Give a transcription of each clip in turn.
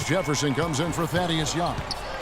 Jefferson comes in for Thaddeus Young.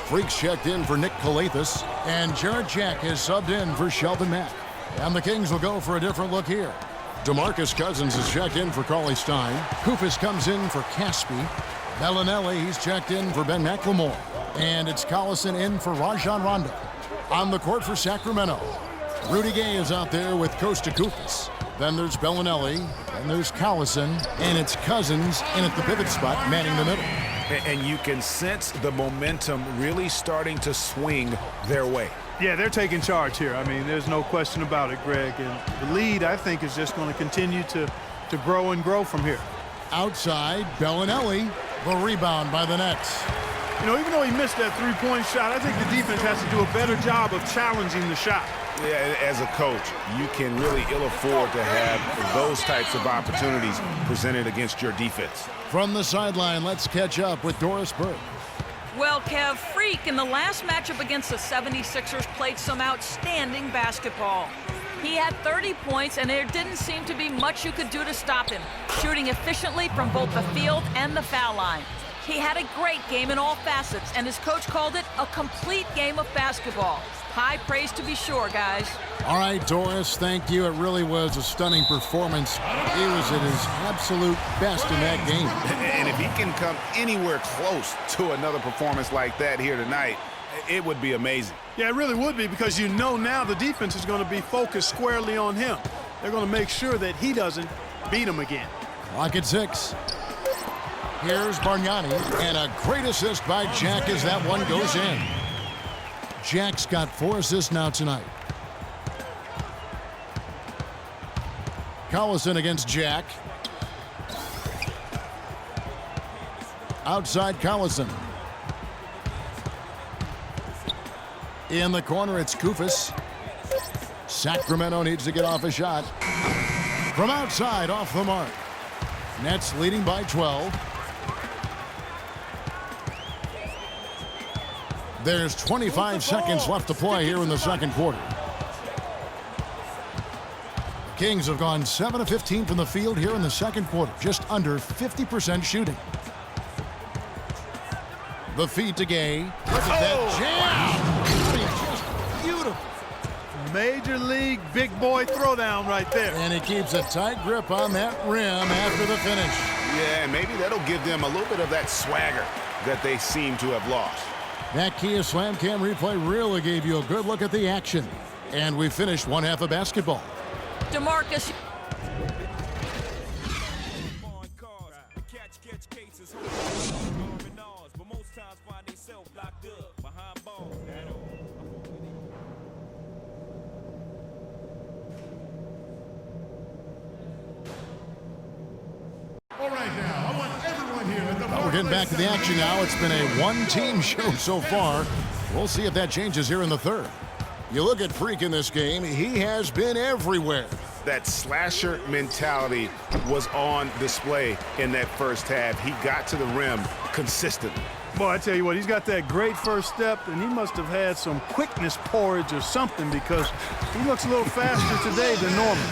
Freaks checked in for Nick Calathis. And Jarrett Jack is subbed in for Shelvin Mack. And the Kings will go for a different look here. DeMarcus Cousins is checked in for Cauley Stein. Koufos comes in for Caspi. Bellinelli, he's checked in for Ben McLemore. And it's Collison in for Rajon Rondo. On the court for Sacramento, Rudy Gay is out there with Kosta Koufos. Then there's Bellinelli, and there's Collison, and it's Cousins in at the pivot spot, manning the middle. And you can sense the momentum really starting to swing their way. Yeah, they're taking charge here. I mean, there's no question about it, Greg. And the lead, I think, is just going to continue to grow and grow from here. Outside, Bellinelli, the rebound by the Nets. You know, even though he missed that three-point shot, I think the defense has to do a better job of challenging the shot. Yeah, as a coach, you can really ill afford to have those types of opportunities presented against your defense. From the sideline, let's catch up with Doris Burke. Well, Kev, Freak in the last matchup against the 76ers played some outstanding basketball. He had 30 points, and there didn't seem to be much you could do to stop him, shooting efficiently from both the field and the foul line. He had a great game in all facets, and his coach called it a complete game of basketball. High praise to be sure, guys. All right, Doris, thank you. It really was a stunning performance. He was at his absolute best in that game. And if he can come anywhere close to another performance like that here tonight, it would be amazing. Yeah, it really would be, because you know now the defense is going to be focused squarely on him. They're going to make sure that he doesn't beat him again. Clock at 6. Here's Bargnani, and a great assist by Jack as that one goes in. Jack's got 4 assists now tonight. Collison against Jack. Outside Collison. In the corner, it's Koufos. Sacramento needs to get off a shot. From outside, off the mark. Nets leading by 12. There's 25 seconds left to play here in the second quarter. The Kings have gone 7 of 15 from the field here in the second quarter, just under 50% shooting. The feed to Gay. Look at that jam! I mean, just beautiful. Major league big boy throwdown right there. And he keeps a tight grip on that rim after the finish. Yeah, and maybe that'll give them a little bit of that swagger that they seem to have lost. That Kia Slam Cam replay really gave you a good look at the action. And we finished one half of basketball. DeMarcus. All right, now, I want everyone here at the we're getting back to the action now. It's been a one-team show so far. We'll see if that changes here in the third. You look at Freak in this game, he has been everywhere. That slasher mentality was on display in that first half. He got to the rim consistently. Boy, I tell you what, he's got that great first step, and he must have had some quickness porridge or something, because he looks a little faster today than normal.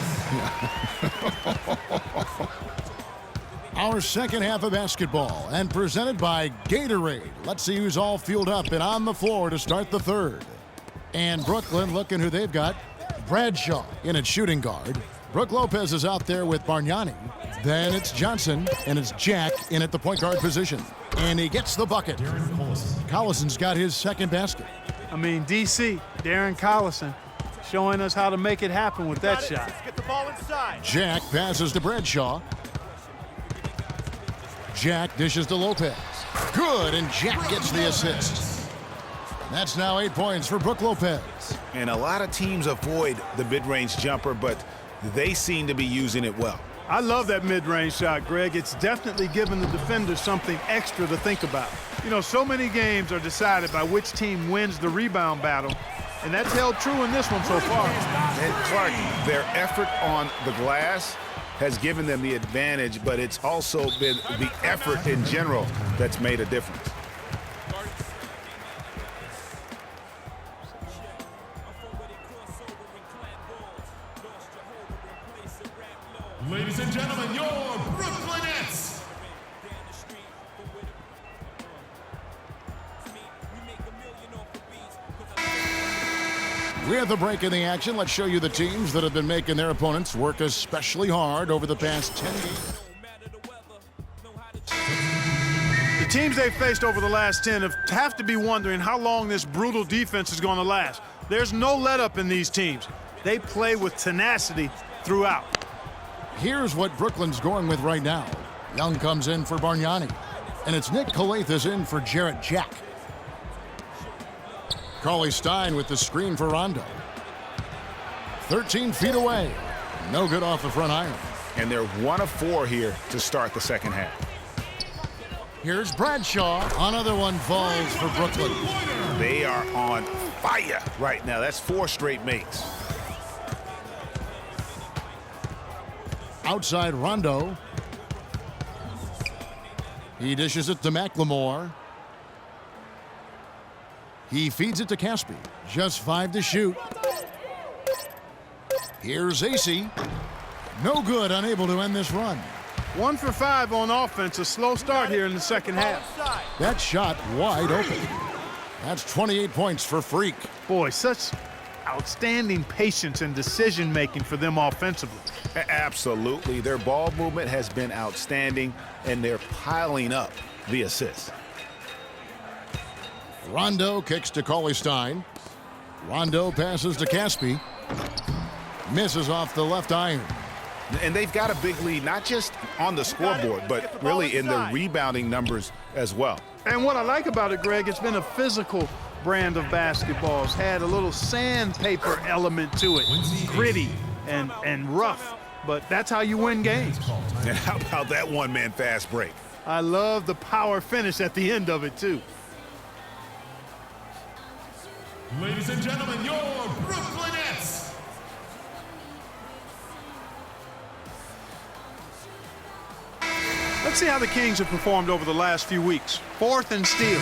Our second half of basketball, and presented by Gatorade. Let's see who's all fueled up and on the floor to start the third. And Brooklyn looking who they've got. Bradshaw in at shooting guard. Brook Lopez is out there with Bargnani. Then it's Johnson, and it's Jack in at the point guard position. And he gets the bucket. Collison's got his second basket. I mean, DC, Darren Collison, showing us how to make it happen with that shot. Let's get the ball inside. Jack passes to Bradshaw. Jack dishes to Lopez. Good, and Jack gets the assist. That's now 8 points for Brook Lopez. And a lot of teams avoid the mid-range jumper, but they seem to be using it well. I love that mid-range shot, Greg. It's definitely given the defender something extra to think about. You know, so many games are decided by which team wins the rebound battle, and that's held true in this one so far. And Clark, their effort on the glass has given them the advantage, but it's also been the effort in general that's made a difference. Ladies and gentlemen, your Brooklyn Nets. With a break in the action, let's show you the teams that have been making their opponents work especially hard over the past 10 games. The teams they've faced over the last 10 have to be wondering how long this brutal defense is going to last. There's no let-up in these teams. They play with tenacity throughout. Here's what Brooklyn's going with right now. Young comes in for Bargnani, and it's Nick Calathes in for Jarrett Jack. Cauley-Stein with the screen for Rondo. 13 feet away. No good off the front iron. And they're 1 of 4 here to start the second half. Here's Bradshaw. Another one falls for Brooklyn. They are on fire right now. That's 4 straight makes. Outside Rondo. He dishes it to McLemore. He feeds it to Caspi. Just 5 to shoot. Here's AC. No good, unable to end this run. 1 for 5 on offense. A slow start here in the second half. That shot wide open. That's 28 points for Freak. Boy, such outstanding patience and decision-making for them offensively. Absolutely. Their ball movement has been outstanding, and they're piling up the assists. Rondo kicks to Cauley-Stein. Rondo passes to Caspi. Misses off the left iron. And they've got a big lead, not just on the scoreboard, but really in the rebounding numbers as well. And what I like about it, Greg, it's been a physical brand of basketball. It's had a little sandpaper element to it. Gritty and rough, but that's how you win games. And how about that one-man fast break? I love the power finish at the end of it, too. Ladies and gentlemen, your Brooklyn Nets. Let's see how the Kings have performed over the last few weeks. 4th in steal,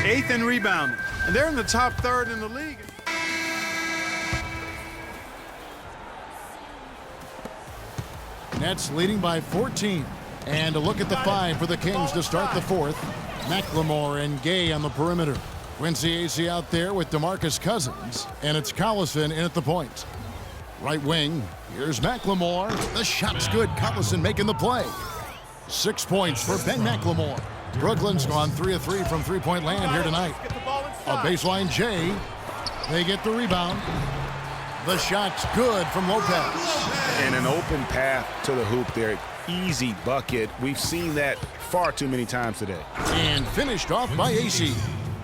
8th in rebounding, and they're in the top 3rd in the league. Nets leading by 14. And a look at the 5 for the Kings to start the 4th. McLemore and Gay on the perimeter. Quincy Acy out there with DeMarcus Cousins. And it's Collison in at the point. Right wing, here's McLemore. The shot's good. Collison making the play. 6 points for Ben McLemore. Brooklyn's gone 3 of 3 from three-point land here tonight. A baseline J. They get the rebound. The shot's good from Lopez. And an open path to the hoop there. Easy bucket. We've seen that far too many times today. And finished off by AC.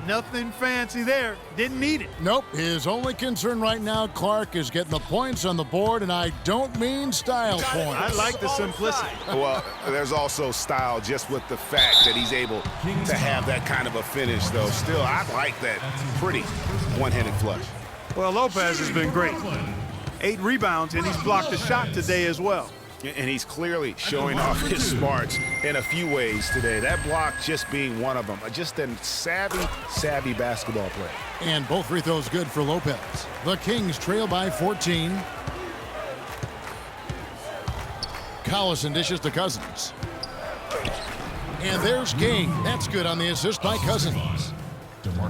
Nothing fancy there. Didn't need it. Nope. His only concern right now, Clark, is getting the points on the board, and I don't mean style points. I like the simplicity. Well, there's also style just with the fact that he's able to have that kind of a finish, though. Still, I like that pretty one-handed flush. Well, Lopez has been great. 8 rebounds, and he's blocked a shot today as well. And he's clearly showing off his smarts in a few ways today. That block just being one of them. Just a savvy basketball player. And both free throws good for Lopez. The Kings trail by 14. Collison dishes to Cousins. And there's Gay. That's good on the assist by Cousins.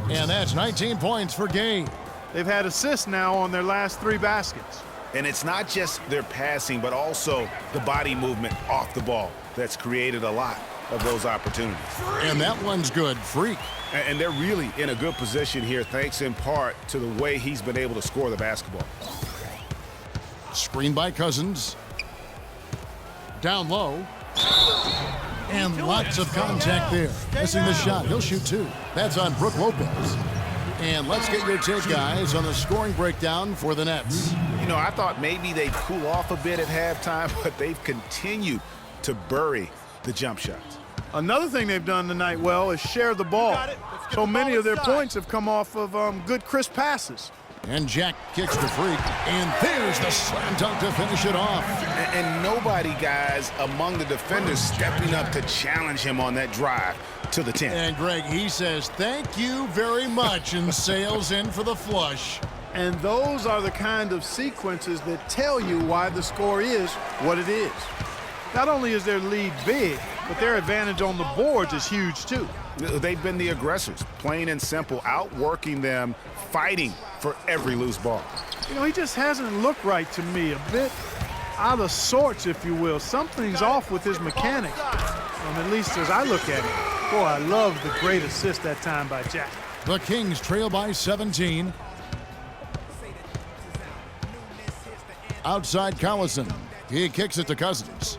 And that's 19 points for Gay. They've had assists now on their last 3 baskets. And it's not just their passing, but also the body movement off the ball that's created a lot of those opportunities. And that one's good. Freak. And they're really in a good position here, thanks in part to the way he's been able to score the basketball. Screen by Cousins. Down low. And lots of contact there. Missing the shot. He'll shoot 2. That's on Brook Lopez. And let's get your take, guys, on the scoring breakdown for the Nets. You know, I thought maybe they'd cool off a bit at halftime, but they've continued to bury the jump shots. Another thing they've done tonight well is share the ball. So many of their points have come off of good, crisp passes. And Jack kicks to Freak. And there's the slam dunk to finish it off. And nobody, guys, among the defenders stepping up to challenge him on that drive to the 10. And Greg, he says, thank you very much, and sails in for the flush. And those are the kind of sequences that tell you why the score is what it is. Not only is their lead big, but their advantage on the boards is huge too. They've been the aggressors, plain and simple, outworking them, fighting for every loose ball. You know, he just hasn't looked right to me. A bit out of sorts, if you will. Something's off with his mechanics, at least as I look at it. Boy, I love the great assist that time by Jack. The Kings trail by 17. Outside Collison. He kicks it to Cousins.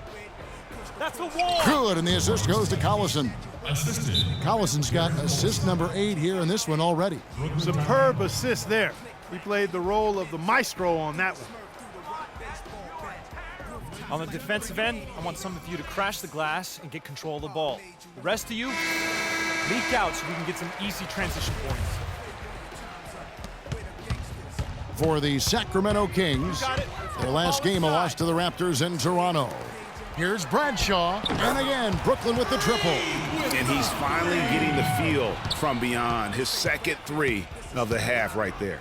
That's a wall. Good, and the assist goes to Collison. Assisted. Collison's got assist number 8 here in this one already. Superb assist there. He played the role of the maestro on that one. On the defensive end, I want some of you to crash the glass and get control of the ball. The rest of you, leak out so we can get some easy transition points. For the Sacramento Kings, their last game a loss to the Raptors in Toronto. Here's Bradshaw, and again, Brooklyn with the triple. And he's finally getting the feel from beyond. His second 3 of the half right there.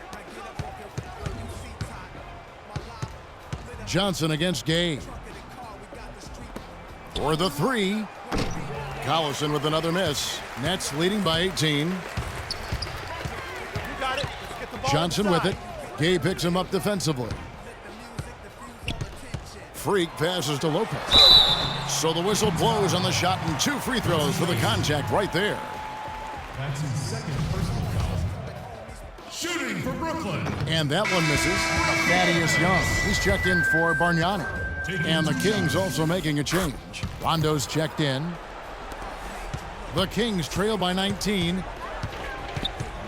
Johnson against Gay. For the 3. Collison with another miss. Nets leading by 18. You got it. Let's get the ball Johnson with inside. it. Gay picks him up defensively. Freak passes to Lopez. So the whistle blows on the shot and 2 free throws for the contact right there. That's his second personal foul. Shooting for Brooklyn. And that one misses. Thaddeus Young. He's checked in for Bargnani. And the Kings also making a change. Rondo's checked in. The Kings trail by 19.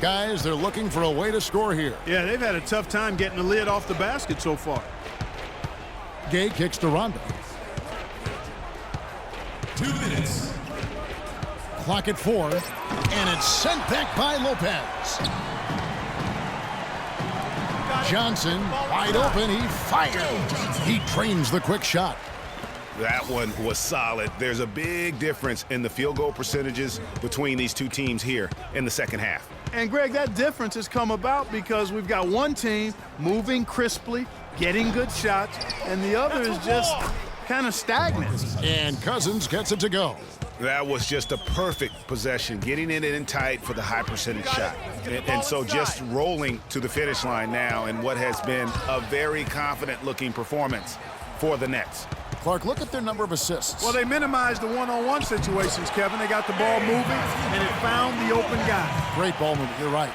Guys, they're looking for a way to score here. Yeah, they've had a tough time getting the lid off the basket so far. Gay kicks to Rondo. 2 minutes. Clock at 4. And it's sent back by Lopez. Johnson, wide open, he fires. He trains the quick shot. That one was solid. There's a big difference in the field goal percentages between these two teams here in the second half. And, Greg, that difference has come about because we've got one team moving crisply, getting good shots, and the other is just kind of stagnant. And Cousins gets it to go. That was just a perfect possession, getting it in tight for the high percentage shot. And so just rolling to the finish line now in what has been a very confident looking performance for the Nets. Clark, look at their number of assists. Well, they minimized the one-on-one situations, Kevin. They got the ball moving, and it found the open guy. Great ball movement, you're right.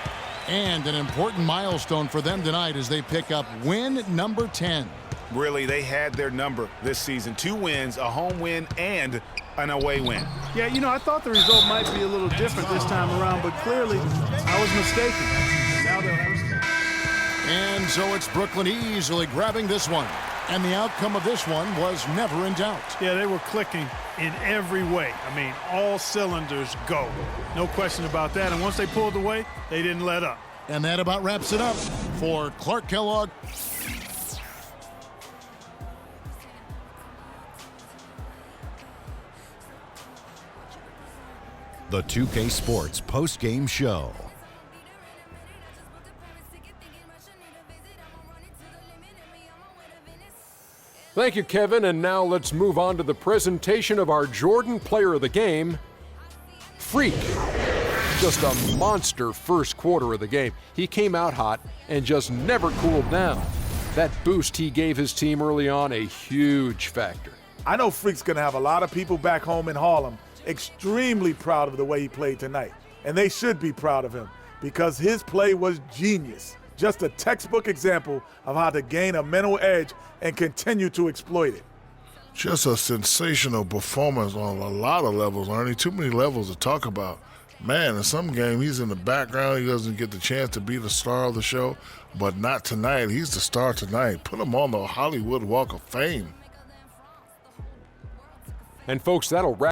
And an important milestone for them tonight as they pick up win number 10. Really, they had their number this season. 2 wins, a home win, and an away win. Yeah, you know, I thought the result might be a little different this time around, but clearly I was mistaken. Now they'll have... And so it's Brooklyn easily grabbing this one. And the outcome of this one was never in doubt. Yeah, they were clicking in every way. I mean, all cylinders go. No question about that. And once they pulled away, they didn't let up. And that about wraps it up for Clark Kellogg. The 2K Sports post-game show. Thank you, Kevin. And now let's move on to the presentation of our Jordan Player of the Game, Freak. Just a monster first quarter of the game. He came out hot and just never cooled down. That boost he gave his team early on, a huge factor. I know Freak's going to have a lot of people back home in Harlem extremely proud of the way he played tonight. And they should be proud of him because his play was genius. Just a textbook example of how to gain a mental edge and continue to exploit it. Just a sensational performance on a lot of levels, Ernie. Too many levels to talk about. Man, in some game, he's in the background. He doesn't get the chance to be the star of the show, but not tonight. He's the star tonight. Put him on the Hollywood Walk of Fame. And folks, that'll wrap